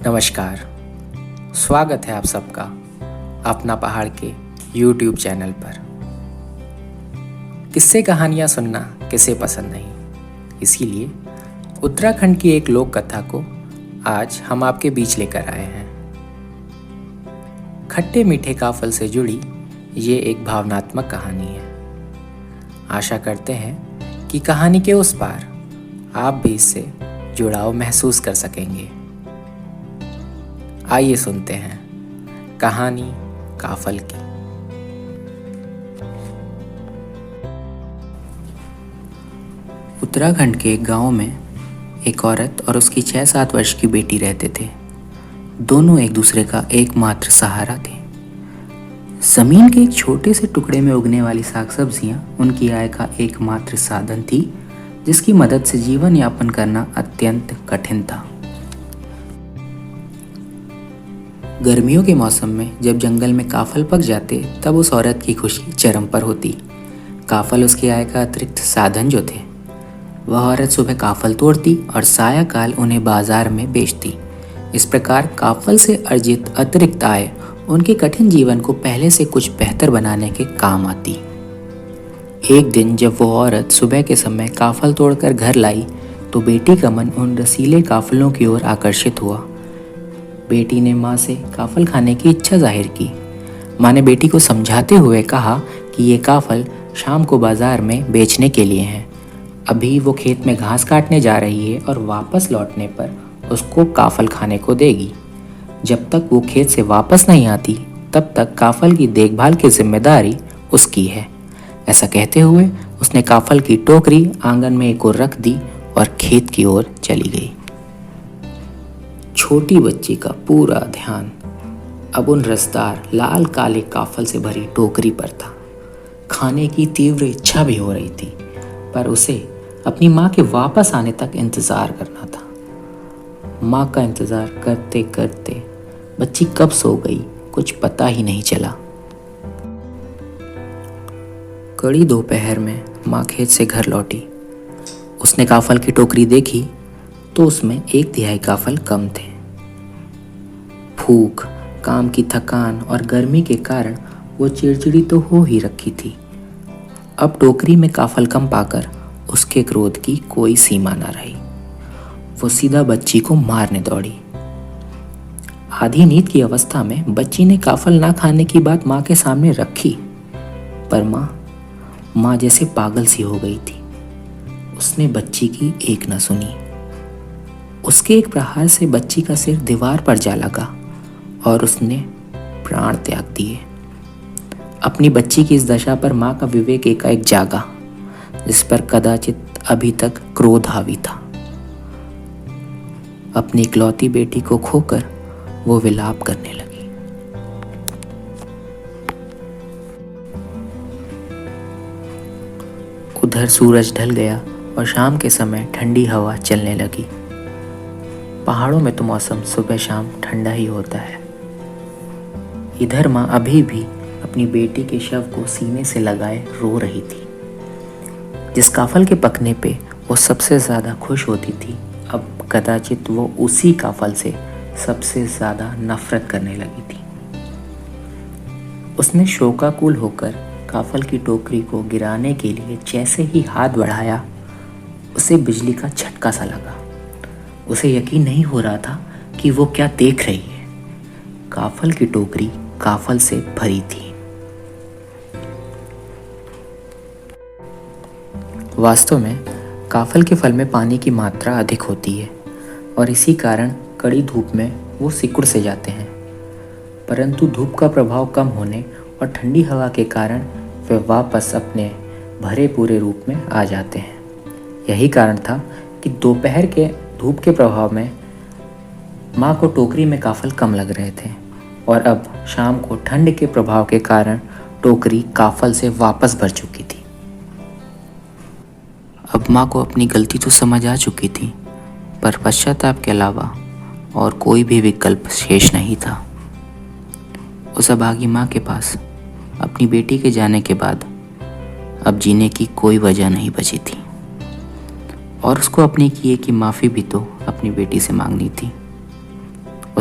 नमस्कार। स्वागत है आप सबका अपना पहाड़ के YouTube चैनल पर। किस्से कहानियाँ सुनना किसे पसंद नहीं, इसीलिए उत्तराखंड की एक लोक कथा को आज हम आपके बीच लेकर आए हैं। खट्टे मीठे काफल से जुड़ी ये एक भावनात्मक कहानी है। आशा करते हैं कि कहानी के उस पार आप भी इससे जुड़ाव महसूस कर सकेंगे। आइए सुनते हैं कहानी काफल की। उत्तराखंड के एक गांव में एक औरत और उसकी 6-7 वर्ष की बेटी रहते थे। दोनों एक दूसरे का एकमात्र सहारा थे। जमीन के एक छोटे से टुकड़े में उगने वाली साग सब्जियां उनकी आय का एकमात्र साधन थी, जिसकी मदद से जीवन यापन करना अत्यंत कठिन था। गर्मियों के मौसम में जब जंगल में काफल पक जाते, तब उस औरत की खुशी चरम पर होती। काफल उसकी आय का अतिरिक्त साधन जो थे। वह औरत सुबह काफल तोड़ती और सायंकाल उन्हें बाजार में बेचती। इस प्रकार काफल से अर्जित अतिरिक्त आय उनके कठिन जीवन को पहले से कुछ बेहतर बनाने के काम आती। एक दिन जब वो औरत सुबह के समय काफल तोड़कर घर लाई, तो बेटी का मन उन रसीले काफलों की ओर आकर्षित हुआ। बेटी ने माँ से काफल खाने की इच्छा जाहिर की। माँ ने बेटी को समझाते हुए कहा कि ये काफल शाम को बाजार में बेचने के लिए हैं। अभी वो खेत में घास काटने जा रही है और वापस लौटने पर उसको काफल खाने को देगी। जब तक वो खेत से वापस नहीं आती, तब तक काफल की देखभाल की जिम्मेदारी उसकी है। ऐसा कहते हुए उसने काफल की टोकरी आंगन में एक ओर रख दी और खेत की ओर चली गई। छोटी बच्ची का पूरा ध्यान अब उन रसदार लाल काले काफल से भरी टोकरी पर था। खाने की तीव्र इच्छा भी हो रही थी, पर उसे अपनी माँ के वापस आने तक इंतजार करना था। माँ का इंतजार करते करते बच्ची कब सो गई, कुछ पता ही नहीं चला। कड़ी दोपहर में माँ खेत से घर लौटी। उसने काफल की टोकरी देखी तो उसमें 1/3 काफल कम थे। भूख, काम की थकान और गर्मी के कारण वो चिड़चिड़ी तो हो ही रखी थी। अब टोकरी में काफल कम पाकर उसके क्रोध की कोई सीमा न रही। वो सीधा बच्ची को मारने दौड़ी। आधी नींद की अवस्था में बच्ची ने काफल ना खाने की बात माँ के सामने रखी, पर माँ जैसे पागल सी हो गई थी। उसने बच्ची की एक न सुनी। उसके एक प्रहार से बच्ची का सिर दीवार पर जा लगा और उसने प्राण त्याग दिए। अपनी बच्ची की इस दशा पर माँ का विवेक एकाएक जागा, जिस पर कदाचित अभी तक क्रोध हावी था। अपनी इकलौती बेटी को खोकर वो विलाप करने लगी। उधर सूरज ढल गया और शाम के समय ठंडी हवा चलने लगी। पहाड़ों में तो मौसम सुबह शाम ठंडा ही होता है। इधर माँ अभी भी अपनी बेटी के शव को सीने से लगाए रो रही थी। जिस काफल के पकने पे वो सबसे ज़्यादा खुश होती थी, अब कदाचित वो उसी काफल से सबसे ज़्यादा नफरत करने लगी थी। उसने शोकाकुल होकर काफल की टोकरी को गिराने के लिए जैसे ही हाथ बढ़ाया, उसे बिजली का झटका सा लगा। उसे यकीन नहीं हो रहा था कि वो क्या देख रही है। काफल की टोकरी काफल से भरी थी। वास्तव में काफल के फल में पानी की मात्रा अधिक होती है और इसी कारण कड़ी धूप में वो सिकुड़ से जाते हैं। परंतु धूप का प्रभाव कम होने और ठंडी हवा के कारण वे वापस अपने भरे पूरे रूप में आ जाते हैं। यही कारण था कि दोपहर के धूप के प्रभाव में माँ को टोकरी में काफल कम लग रहे थे और अब शाम को ठंड के प्रभाव के कारण टोकरी काफल से वापस भर चुकी थी। अब माँ को अपनी गलती तो समझ आ चुकी थी, पर पश्चाताप के अलावा और कोई भी विकल्प शेष नहीं था। उस अभागी माँ के पास अपनी बेटी के जाने के बाद अब जीने की कोई वजह नहीं बची थी और उसको अपने किए की माफ़ी भी तो अपनी बेटी से मांगनी थी।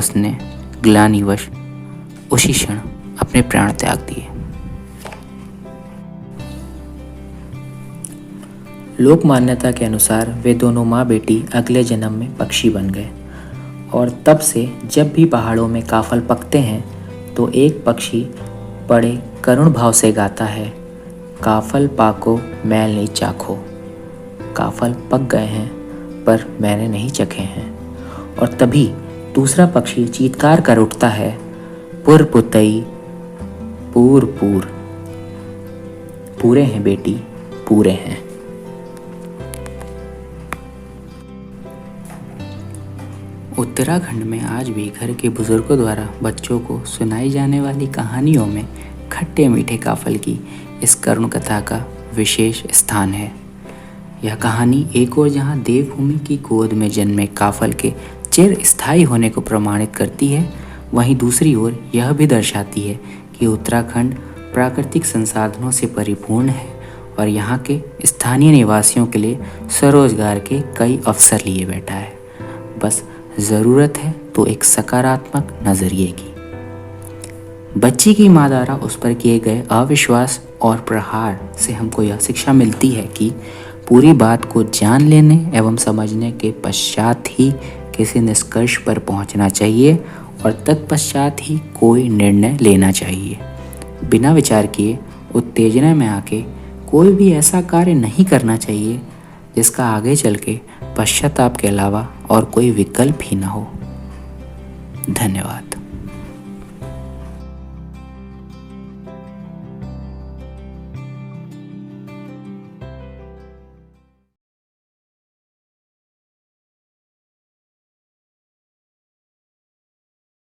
उसने ग्लानिवश उसी क्षण अपने प्राण त्याग दिए। लोक मान्यता के अनुसार वे दोनों माँ बेटी अगले जन्म में पक्षी बन गए और तब से जब भी पहाड़ों में काफल पकते हैं तो एक पक्षी बड़े करुण भाव से गाता है, काफल पाको मैल नहीं चाखो। काफल पक गए हैं पर मैंने नहीं चखे हैं। और तभी दूसरा पक्षी चीत्कार कर उठता है, पुर पुतई पूर पूर। पूरे हैं बेटी, पूरे हैं। उत्तराखंड में आज भी घर के बुजुर्गों द्वारा बच्चों को सुनाई जाने वाली कहानियों में खट्टे मीठे काफल की इस करुण कथा का विशेष स्थान है। यह कहानी एक ओर जहाँ देवभूमि की गोद में जन्मे काफल के चिर स्थायी होने को प्रमाणित करती है, वहीं दूसरी ओर यह भी दर्शाती है कि उत्तराखंड प्राकृतिक संसाधनों से परिपूर्ण है और यहाँ के स्थानीय निवासियों के लिए स्वरोजगार के कई अवसर लिए बैठा है। बस ज़रूरत है तो एक सकारात्मक नज़रिए की। बच्ची की माँ द्वारा उस पर किए गए अविश्वास और प्रहार से हमको यह शिक्षा मिलती है कि पूरी बात को जान लेने एवं समझने के पश्चात ही किसी निष्कर्ष पर पहुंचना चाहिए और तत्पश्चात ही कोई निर्णय लेना चाहिए। बिना विचार किए उत्तेजना में आके कोई भी ऐसा कार्य नहीं करना चाहिए जिसका आगे चल के पश्चाताप के अलावा और कोई विकल्प ही ना हो। धन्यवाद।